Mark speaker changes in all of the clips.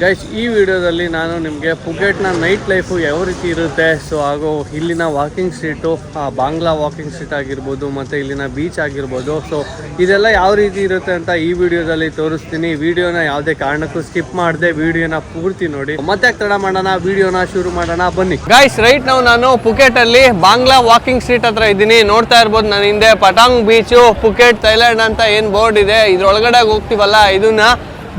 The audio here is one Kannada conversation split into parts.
Speaker 1: ಗೈಸ್, ಈ ವಿಡಿಯೋದಲ್ಲಿ ನಾನು ನಿಮಗೆ ಪುಕೆಟ್ನ ನೈಟ್ ಲೈಫು ಯಾವ ರೀತಿ ಇರುತ್ತೆ, ಸೊ ಹಾಗೂ ಇಲ್ಲಿನ walking street, Bangla walking street ಆಗಿರ್ಬೋದು, ಮತ್ತು ಇಲ್ಲಿನ ಬೀಚ್ ಆಗಿರ್ಬೋದು, ಸೊ ಇದೆಲ್ಲ ಯಾವ ರೀತಿ ಇರುತ್ತೆ ಅಂತ ಈ ವಿಡಿಯೋದಲ್ಲಿ ತೋರಿಸ್ತೀನಿ. ವಿಡಿಯೋನ ಯಾವುದೇ ಕಾರಣಕ್ಕೂ ಸ್ಕಿಪ್ ಮಾಡದೆ ವಿಡಿಯೋನ ಪೂರ್ತಿ ನೋಡಿ. ಮತ್ತೆ ತಡ ಮಾಡೋಣ, ವಿಡಿಯೋನ ಶುರು ಮಾಡೋಣ, ಬನ್ನಿ. ಗೈಸ್, ರೈಟ್ ನಾವು ನಾನು ಪುಕೆಟ್ ಅಲ್ಲಿ ಬಾಂಗ್ಲಾ ವಾಕಿಂಗ್ ಸ್ಟ್ರೀಟ್ ಹತ್ರ ಇದ್ದೀನಿ. ನೋಡ್ತಾ ಇರ್ಬೋದು ನನ್ನ ಹಿಂದೆ ಪಟಾಂಗ್ ಬೀಚು, ಪುಕೆಟ್ ಥೈಲ್ಯಾಂಡ್ ಅಂತ ಏನು ಬೋರ್ಡ್ ಇದೆ. ಇದ್ರೊಳಗಡೆ ಹೋಗ್ತೀವಲ್ಲ, ಇದನ್ನ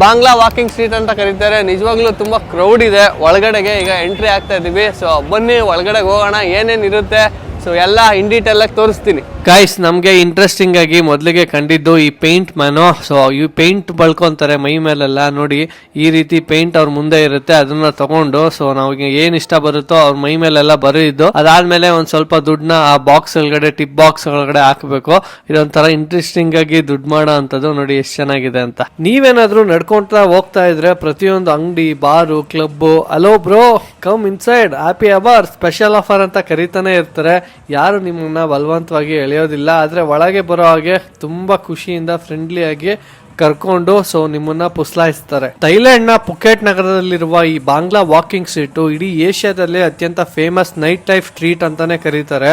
Speaker 1: ಬಾಂಗ್ಲಾ ವಾಕಿಂಗ್ ಸ್ಟ್ರೀಟ್ ಅಂತ ಕರೀತಾರೆ. ನಿಜವಾಗ್ಲೂ ತುಂಬ ಕ್ರೌಡ್ ಇದೆ. ಒಳಗಡೆಗೆ ಈಗ ಎಂಟ್ರಿ ಆಗ್ತಾ ಇದ್ದೀವಿ. ಸೊ ಬನ್ನಿ ಒಳಗಡೆ ಹೋಗೋಣ, ಏನೇನು ಇರುತ್ತೆ ಸೊ ಎಲ್ಲ ಇನ್ ಡೀಟೇಲ್ ಆಗಿ ತೋರಿಸ್ತೀನಿ. ಗೈಸ್, ನಮಗೆ ಇಂಟ್ರೆಸ್ಟಿಂಗ್ ಆಗಿ ಮೊದಲಿಗೆ ಕಂಡಿದ್ದು ಈ ಪೇಂಟ್ ಮ್ಯಾನು. ಸೊ ಈ ಪೇಂಟ್ ಬಳ್ಕೊಂತಾರೆ ಮೈ ಮೇಲೆಲ್ಲ. ನೋಡಿ, ಈ ರೀತಿ ಪೇಂಟ್ ಅವ್ರ ಮುಂದೆ ಇರುತ್ತೆ. ಅದನ್ನ ತಗೊಂಡು ಸೊ ನಾವು ಏನ್ ಇಷ್ಟ ಬರುತ್ತೋ ಅವ್ರ ಮೈ ಮೇಲೆಲ್ಲ ಬರೆದಿದ್ದು, ಅದಾದ್ಮೇಲೆ ಒಂದ್ ಸ್ವಲ್ಪ ದುಡ್ಡನ್ನ ಆ ಬಾಕ್ಸ್ ಒಳಗಡೆ, ಟಿಪ್ ಬಾಕ್ಸ್ ಒಳಗಡೆ ಹಾಕಬೇಕು. ಇದೊಂಥರ ಇಂಟ್ರೆಸ್ಟಿಂಗ್ ಆಗಿ ದುಡ್ಡು ಮಾಡೋ ಅಂತದ್ದು. ನೋಡಿ ಎಷ್ಟು ಚೆನ್ನಾಗಿದೆ ಅಂತ. ನೀವೇನಾದ್ರೂ ನಡ್ಕೊಂತ ಹೋಗ್ತಾ ಇದ್ರೆ ಪ್ರತಿಯೊಂದು ಅಂಗಡಿ, bar, club, hello bro come inside, happy hour, special offer ಅಂತ ಕರೀತಾನೆ ಇರ್ತಾರೆ. ಯಾರು ನಿಮ್ಮನ್ನ ಬಲವಂತವಾಗಿ ಎಳೆಯೋದಿಲ್ಲ, ಆದ್ರೆ ಒಳಗೆ ಬರೋ ಹಾಗೆ ತುಂಬಾ ಖುಷಿಯಿಂದ ಫ್ರೆಂಡ್ಲಿ ಆಗಿ ಕರ್ಕೊಂಡು ಸೊ ನಿಮ್ಮನ್ನ ಪುಸ್ಲಾಯಿಸ್ತಾರೆ. ಥೈಲ್ಯಾಂಡ್ ನ ಪುಕೆಟ್ ನಗರದಲ್ಲಿರುವ ಈ ಬಾಂಗ್ಲಾ ವಾಕಿಂಗ್ ಸ್ಟ್ರೀಟ್ ಇಡೀ ಏಷ್ಯಾದಲ್ಲಿ ಅತ್ಯಂತ ಫೇಮಸ್ ನೈಟ್ ಲೈಫ್ ಸ್ಟ್ರೀಟ್ ಅಂತಾನೆ ಕರೀತಾರೆ.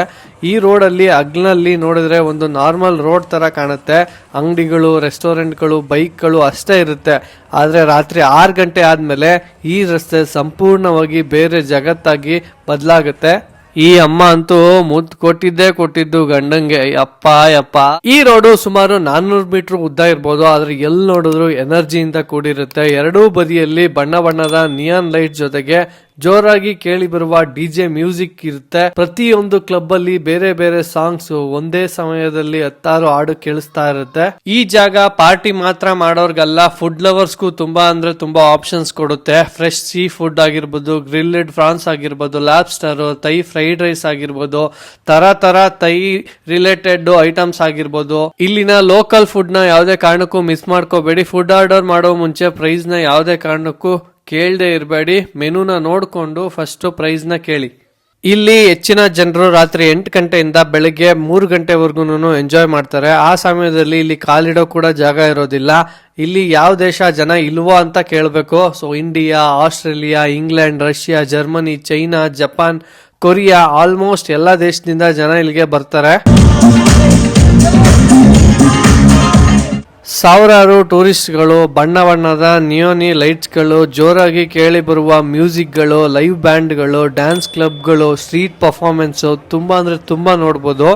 Speaker 1: ಈ ರೋಡ್ ಅಲ್ಲಿ ಅಗ್ನಲ್ಲಿ ನೋಡಿದ್ರೆ ಒಂದು ನಾರ್ಮಲ್ ರೋಡ್ ತರ ಕಾಣುತ್ತೆ. ಅಂಗಡಿಗಳು, ರೆಸ್ಟೋರೆಂಟ್ಗಳು, ಬೈಕ್ಗಳು ಅಷ್ಟೇ ಇರುತ್ತೆ. ಆದ್ರೆ ರಾತ್ರಿ 6 ಗಂಟೆ ಆದ್ಮೇಲೆ ಈ ರಸ್ತೆ ಸಂಪೂರ್ಣವಾಗಿ ಬೇರೆ ಜಗತ್ತಾಗಿ ಬದಲಾಗುತ್ತೆ. ಈ ಅಮ್ಮ ಅಂತೂ ಮುದ್ದು ಕೊಟ್ಟಿದ್ದು ಗಂಡಂಗೆ. ಯಪ್ಪ. ಈ ರೋಡು ಸುಮಾರು 400 ಮೀಟರ್ ಉದ್ದ ಇರ್ಬೋದು. ಆದ್ರೆ ಎಲ್ಲಿ ನೋಡಿದ್ರು ಎನರ್ಜಿಯಿಂದ ಕೂಡಿರುತ್ತೆ. ಎರಡೂ ಬದಿಯಲ್ಲಿ ಬಣ್ಣ ಬಣ್ಣದ ನಿಯಾನ್ ಲೈಟ್ ಜೊತೆಗೆ ಜೋರಾಗಿ ಕೇಳಿ ಬರುವ ಡಿಜೆ ಮ್ಯೂಸಿಕ್ ಇರುತ್ತೆ. ಪ್ರತಿಯೊಂದು ಕ್ಲಬ್ ಅಲ್ಲಿ ಬೇರೆ ಬೇರೆ ಸಾಂಗ್ಸ್ ಒಂದೇ ಸಮಯದಲ್ಲಿ 10 ಹಾಡು ಕೇಳಿಸ್ತಾ ಇರುತ್ತೆ. ಈ ಜಾಗ ಪಾರ್ಟಿ ಮಾತ್ರ ಮಾಡೋರ್ಗಲ್ಲ, ಫುಡ್ ಲವರ್ಸ್ಗೂ ತುಂಬಾ ಅಂದ್ರೆ ತುಂಬಾ ಆಪ್ಷನ್ಸ್ ಕೊಡುತ್ತೆ. ಫ್ರೆಶ್ ಸೀ ಫುಡ್ ಆಗಿರ್ಬೋದು, ಗ್ರಿಲ್ಡ್ ಫ್ರಾನ್ಸ್ ಆಗಿರ್ಬೋದು, ಲಾಬ್ಸ್ಟರ್, ತೈ ಫ್ರೈಡ್ ರೈಸ್ ಆಗಿರ್ಬೋದು, ತರ ತೈ ರಿಲೇಟೆಡ್ ಐಟಮ್ಸ್ ಆಗಿರ್ಬೋದು. ಇಲ್ಲಿನ ಲೋಕಲ್ ಫುಡ್ ನ ಯಾವುದೇ ಕಾರಣಕ್ಕೂ ಮಿಸ್ ಮಾಡ್ಕೋಬೇಡಿ. ಫುಡ್ ಆರ್ಡರ್ ಮಾಡೋ ಮುಂಚೆ ಪ್ರೈಸ್ ನ ಯಾವುದೇ ಕಾರಣಕ್ಕೂ ಕೇಳದೆ ಇರಬೇಡಿ. ಮೆನುನ ನೋಡ್ಕೊಂಡು ಫಸ್ಟ್ ಪ್ರೈಸ್ ನ ಕೇಳಿ. ಇಲ್ಲಿ ಹೆಚ್ಚಿನ ಜನರು ರಾತ್ರಿ 8 ಗಂಟೆಯಿಂದ ಬೆಳಗ್ಗೆ 3 ಗಂಟೆವರೆಗೂ ಎಂಜಾಯ್ ಮಾಡ್ತಾರೆ. ಆ ಸಮಯದಲ್ಲಿ ಇಲ್ಲಿ ಕಾಲಿಡೋ ಕೂಡ ಜಾಗ ಇರೋದಿಲ್ಲ. ಇಲ್ಲಿ ಯಾವ ದೇಶ ಜನ ಇಲ್ವೋ ಅಂತ ಕೇಳಬೇಕು. So India, Australia, England, Russia, Germany, China, Japan, Korea, almost ಎಲ್ಲಾ ದೇಶದಿಂದ ಜನ ಇಲ್ಲಿಗೆ ಬರ್ತಾರೆ. ಸಾವಿರಾರು ಟೂರಿಸ್ಟ್ಗಳು, ಬಣ್ಣ ಬಣ್ಣದ ನಿಯೋನಿ ಲೈಟ್ಸ್ಗಳು, ಜೋರಾಗಿ ಕೇಳಿ ಬರುವ ಮ್ಯೂಸಿಕ್ಗಳು, ಲೈವ್ ಬ್ಯಾಂಡ್ಗಳು, ಡ್ಯಾನ್ಸ್ ಕ್ಲಬ್ಗಳು, ಸ್ಟ್ರೀಟ್ ಪರ್ಫಾರ್ಮೆನ್ಸ್ ತುಂಬಾ ಅಂದ್ರೆ ತುಂಬಾ ನೋಡ್ಬೋದು.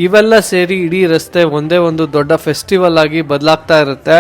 Speaker 1: ಇವೆಲ್ಲ ಸೇರಿ ಇಡೀ ರಸ್ತೆ ಒಂದೇ ಒಂದು ದೊಡ್ಡ ಫೆಸ್ಟಿವಲ್ ಆಗಿ ಬದಲಾಗ್ತಾ ಇರುತ್ತೆ.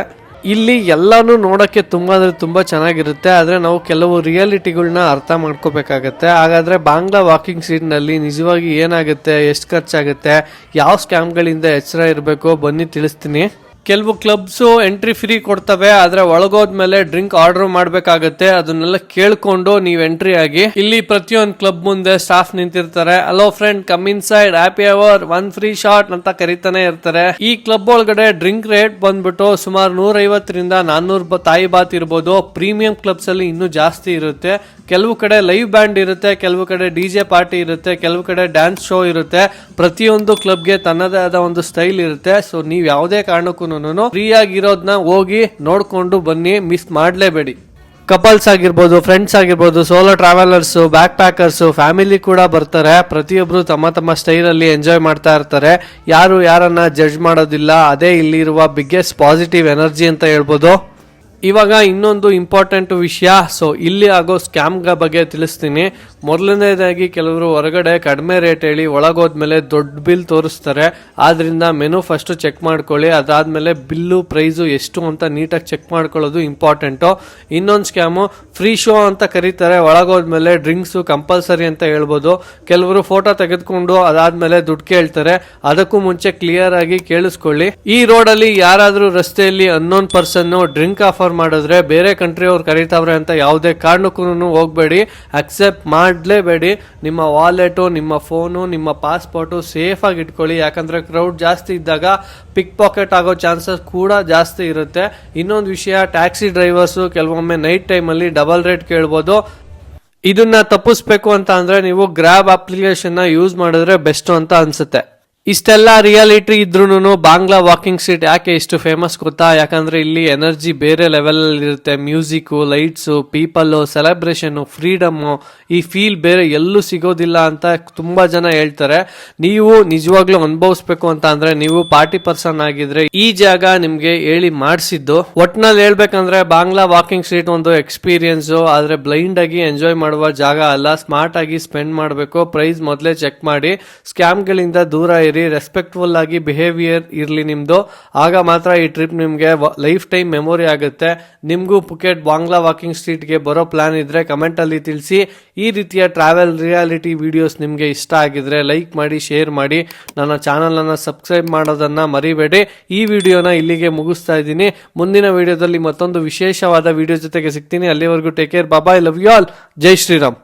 Speaker 1: ಇಲ್ಲಿ ಎಲ್ಲಾನು ನೋಡಕ್ಕೆ ತುಂಬಾ ಅಂದ್ರೆ ತುಂಬಾ ಚೆನ್ನಾಗಿರುತ್ತೆ. ಆದ್ರೆ ನಾವು ಕೆಲವು ರಿಯಾಲಿಟಿಗಳನ್ನ ಅರ್ಥ ಮಾಡ್ಕೋಬೇಕಾಗತ್ತೆ. ಹಾಗಾದ್ರೆ ಬಾಂಗ್ಲಾ ವಾಕಿಂಗ್ ಸ್ಟ್ರೀಟ್ ನಲ್ಲಿ ನಿಜವಾಗಿ ಏನಾಗುತ್ತೆ, ಎಷ್ಟು ಖರ್ಚಾಗುತ್ತೆ, ಯಾವ ಸ್ಕ್ಯಾಮ್ಗಳಿಂದ ಎಚ್ಚರ ಇರಬೇಕು, ಬನ್ನಿ ತಿಳಿಸ್ತೀನಿ. ಕೆಲವು ಕ್ಲಬ್ಸ್ ಎಂಟ್ರಿ ಫ್ರೀ ಕೊಡ್ತವೆ, ಆದ್ರೆ ಒಳಗೋದ್ಮೇಲೆ ಡ್ರಿಂಕ್ ಆರ್ಡರ್ ಮಾಡ್ಬೇಕಾಗತ್ತೆ. ಅದನ್ನೆಲ್ಲ ಕೇಳ್ಕೊಂಡು ನೀವ್ ಎಂಟ್ರಿ ಆಗಿ. ಇಲ್ಲಿ ಪ್ರತಿಯೊಂದು ಕ್ಲಬ್ ಮುಂದೆ ಸ್ಟಾಫ್ ನಿಂತಿರ್ತಾರೆ. Hello friend, come inside, happy hour, 1 free shot ಅಂತ ಕರೀತಾನೆ ಇರ್ತಾರೆ. ಈ ಕ್ಲಬ್ ಒಳಗಡೆ ಡ್ರಿಂಕ್ ರೇಟ್ ಬಂದ್ಬಿಟ್ಟು ಸುಮಾರು 150 ರಿಂದ 400 ತಾಯಿ ಬಾತ್ ಇರ್ಬೋದು. ಪ್ರೀಮಿಯಂ ಕ್ಲಬ್ಸ್ ಅಲ್ಲಿ ಇನ್ನೂ ಜಾಸ್ತಿ ಇರುತ್ತೆ. ಕೆಲವು ಕಡೆ ಲೈವ್ ಬ್ಯಾಂಡ್ ಇರುತ್ತೆ, ಕೆಲವು ಕಡೆ ಡಿಜೆ ಪಾರ್ಟಿ ಇರುತ್ತೆ, ಕೆಲವು ಕಡೆ ಡ್ಯಾನ್ಸ್ ಶೋ ಇರುತ್ತೆ. ಪ್ರತಿಯೊಂದು ಕ್ಲಬ್ಗೆ ತನ್ನದೇ ಆದ ಒಂದು ಸ್ಟೈಲ್ ಇರುತ್ತೆ. ಸೊ ನೀವ್ ಯಾವುದೇ ಕಾರಣಕ್ಕೂ ಫ್ರೀ ಆಗಿರೋದನ್ನ ಹೋಗಿ ನೋಡ್ಕೊಂಡು ಬನ್ನಿ, ಮಿಸ್ ಮಾಡ್ಲೇಬೇಡಿ. ಕಪಲ್ಸ್ ಆಗಿರ್ಬೋದು, ಫ್ರೆಂಡ್ಸ್ ಆಗಿರ್ಬೋದು, solo travellers, back packers, family ಕೂಡ ಬರ್ತಾರೆ. ಪ್ರತಿಯೊಬ್ರು ತಮ್ಮ ಸ್ಟೈಲ್ ಅಲ್ಲಿ ಎಂಜಾಯ್ ಮಾಡ್ತಾ ಇರ್ತಾರೆ. ಯಾರು ಯಾರನ್ನ ಜಡ್ಜ್ ಮಾಡೋದಿಲ್ಲ. ಅದೇ ಇಲ್ಲಿರುವ ಬಿಗ್ಗೆಸ್ಟ್ ಪಾಸಿಟಿವ್ ಎನರ್ಜಿ ಅಂತ ಹೇಳ್ಬೋದು. ಇವಾಗ ಇನ್ನೊಂದು ಇಂಪಾರ್ಟೆಂಟ್ ವಿಷಯ, ಸೊ ಇಲ್ಲಿ ಆಗೋ ಸ್ಕ್ಯಾಮ್ ಬಗ್ಗೆ ತಿಳಿಸ್ತೀನಿ. ಮೊದಲನೇದಾಗಿ ಕೆಲವರು ಹೊರಗಡೆ ಕಡಿಮೆ ರೇಟ್ ಹೇಳಿ ಒಳಗೋದ್ಮೇಲೆ ದೊಡ್ಡ ಬಿಲ್ ತೋರಿಸ್ತಾರೆ. ಆದ್ರಿಂದ ಮೆನು ಫಸ್ಟ್ ಚೆಕ್ ಮಾಡ್ಕೊಳ್ಳಿ. ಅದಾದ್ಮೇಲೆ ಬಿಲ್ಲು ಪ್ರೈಸು ಎಷ್ಟು ಅಂತ ನೀಟಾಗಿ ಚೆಕ್ ಮಾಡ್ಕೊಳ್ಳೋದು ಇಂಪಾರ್ಟೆಂಟು. ಇನ್ನೊಂದು ಸ್ಕ್ಯಾಮು ಫ್ರೀ ಶೋ ಅಂತ ಕರೀತಾರೆ. ಒಳಗೋದ್ಮೇಲೆ ಡ್ರಿಂಕ್ಸು ಕಂಪಲ್ಸರಿ ಅಂತ ಹೇಳ್ಬೋದು. ಕೆಲವರು ಫೋಟೋ ತೆಗೆದುಕೊಂಡು ಅದಾದ್ಮೇಲೆ ದುಡ್ಡು ಕೇಳ್ತಾರೆ. ಅದಕ್ಕೂ ಮುಂಚೆ ಕ್ಲಿಯರ್ ಆಗಿ ಕೇಳಿಸ್ಕೊಳ್ಳಿ. ಈ ರೋಡಲ್ಲಿ ಯಾರಾದ್ರೂ ರಸ್ತೆಯಲ್ಲಿ ಅನ್ನೋನ್ ಪರ್ಸನ್ ಡ್ರಿಂಕ್ ಆಫರ್ ಮಾಡಿದ್ರೆ ಬೇರೆ ಕಂಟ್ರಿ ಅವ್ರು ಕರೀತಾವ್ರೆ ಅಂತ ಯಾವುದೇ ಕಾರಣಕ್ಕೂ ಹೋಗ್ಬೇಡಿ, ಅಕ್ಸೆಪ್ಟ್ ಮಾಡಲೇಬೇಡಿ. ನಿಮ್ಮ ವಾಲೆಟು, ನಿಮ್ಮ ಫೋನು, ನಿಮ್ಮ ಪಾಸ್ಪೋರ್ಟು ಸೇಫ್ ಆಗಿ ಇಟ್ಕೊಳ್ಳಿ. ಯಾಕಂದ್ರೆ ಕ್ರೌಡ್ ಜಾಸ್ತಿ ಇದ್ದಾಗ ಪಿಕ್ ಪಾಕೆಟ್ ಆಗೋ ಚಾನ್ಸಸ್ ಕೂಡ ಜಾಸ್ತಿ ಇರುತ್ತೆ. ಇನ್ನೊಂದು ವಿಷಯ, ಟ್ಯಾಕ್ಸಿ ಡ್ರೈವರ್ಸು ಕೆಲವೊಮ್ಮೆ ನೈಟ್ ಟೈಮಲ್ಲಿ ಡಬಲ್ ರೇಟ್ ಕೇಳ್ಬೋದು. ಇದನ್ನ ತಪ್ಪಿಸ್ಬೇಕು ಅಂತ ಅಂದ್ರೆ ನೀವು ಗ್ರಾಬ್ ಅಪ್ಲಿಕೇಶನ್ ಯೂಸ್ ಮಾಡಿದ್ರೆ ಬೆಸ್ಟ್ ಅಂತ ಅನ್ಸುತ್ತೆ. ಇಷ್ಟೆಲ್ಲ ರಿಯಾಲಿಟಿ ಇದ್ರೂನು ಬಾಂಗ್ಲಾ ವಾಕಿಂಗ್ ಸ್ಟ್ರೀಟ್ ಯಾಕೆ ಇಷ್ಟು ಫೇಮಸ್ ಗೊತ್ತಾ? ಯಾಕಂದ್ರೆ ಇಲ್ಲಿ ಎನರ್ಜಿ ಬೇರೆ ಲೆವೆಲ್ ಇರುತ್ತೆ. Music, lights, people, celebration, freedom, ಈ ಫೀಲ್ ಬೇರೆ ಎಲ್ಲೂ ಸಿಗೋದಿಲ್ಲ ಅಂತ ತುಂಬಾ ಜನ ಹೇಳ್ತಾರೆ. ನೀವು ನಿಜವಾಗ್ಲೂ ಅನುಭವಿಸ್ಬೇಕು ಅಂತ ಅಂದ್ರೆ ನೀವು ಪಾರ್ಟಿ ಪರ್ಸನ್ ಆಗಿದ್ರೆ ಈ ಜಾಗ ನಿಮ್ಗೆ ಹೇಳಿ ಮಾಡಿಸಿದ್ದು. ಒಟ್ನಲ್ಲಿ ಹೇಳ್ಬೇಕಂದ್ರೆ ಬಾಂಗ್ಲಾ ವಾಕಿಂಗ್ ಸ್ಟ್ರೀಟ್ ಒಂದು ಎಕ್ಸ್ಪೀರಿಯನ್ಸ್. ಆದ್ರೆ ಬ್ಲೈಂಡ್ ಆಗಿ ಎಂಜಾಯ್ ಮಾಡುವ ಜಾಗ ಅಲ್ಲ. ಸ್ಮಾರ್ಟ್ ಆಗಿ ಸ್ಪೆಂಡ್ ಮಾಡಬೇಕು. ಪ್ರೈಸ್ ಮೊದಲೇ ಚೆಕ್ ಮಾಡಿ. ಸ್ಕ್ಯಾಮ್ ಗಳಿಂದ ದೂರ ಇರಿ. ರೆಸ್ಪೆಕ್ಟ್ಫುಲ್ ಆಗಿ ಬಿಹೇವಿಯರ್ ಇರ್ಲಿ ನಿಮ್ದು. ಆಗ ಮಾತ್ರ ಈ ಟ್ರಿಪ್ ನಿಮ್ಗೆ ಲೈಫ್ ಟೈಮ್ ಮೆಮೊರಿ ಆಗುತ್ತೆ. ನಿಮ್ಗೂ ಪುಕೆಟ್ ಬಾಂಗ್ಲಾ ವಾಕಿಂಗ್ ಸ್ಟ್ರೀಟ್ ಗೆ ಬರೋ ಪ್ಲಾನ್ ಇದ್ರೆ ಕಮೆಂಟ್ ಅಲ್ಲಿ ತಿಳಿಸಿ. ಈ ರೀತಿಯ ಟ್ರಾವೆಲ್ ರಿಯಾಲಿಟಿ ವಿಡಿಯೋಸ್ ನಿಮ್ಗೆ ಇಷ್ಟ ಆಗಿದ್ರೆ ಲೈಕ್ ಮಾಡಿ, ಶೇರ್ ಮಾಡಿ. ನನ್ನ ಚಾನಲ್ ಅನ್ನ ಸಬ್ಸ್ಕ್ರೈಬ್ ಮಾಡೋದನ್ನ ಮರಿಬೇಡಿ. ಈ ವಿಡಿಯೋನ ಇಲ್ಲಿಗೆ ಮುಗಿಸ್ತಾ ಇದ್ದೀನಿ. ಮುಂದಿನ ವಿಡಿಯೋದಲ್ಲಿ ಮತ್ತೊಂದು ವಿಶೇಷವಾದ ವಿಡಿಯೋ ಜೊತೆಗೆ ಸಿಗ್ತೀನಿ. ಅಲ್ಲಿವರೆಗೂ take care, bye, love you all. ಜೈ ಶ್ರೀರಾಮ್.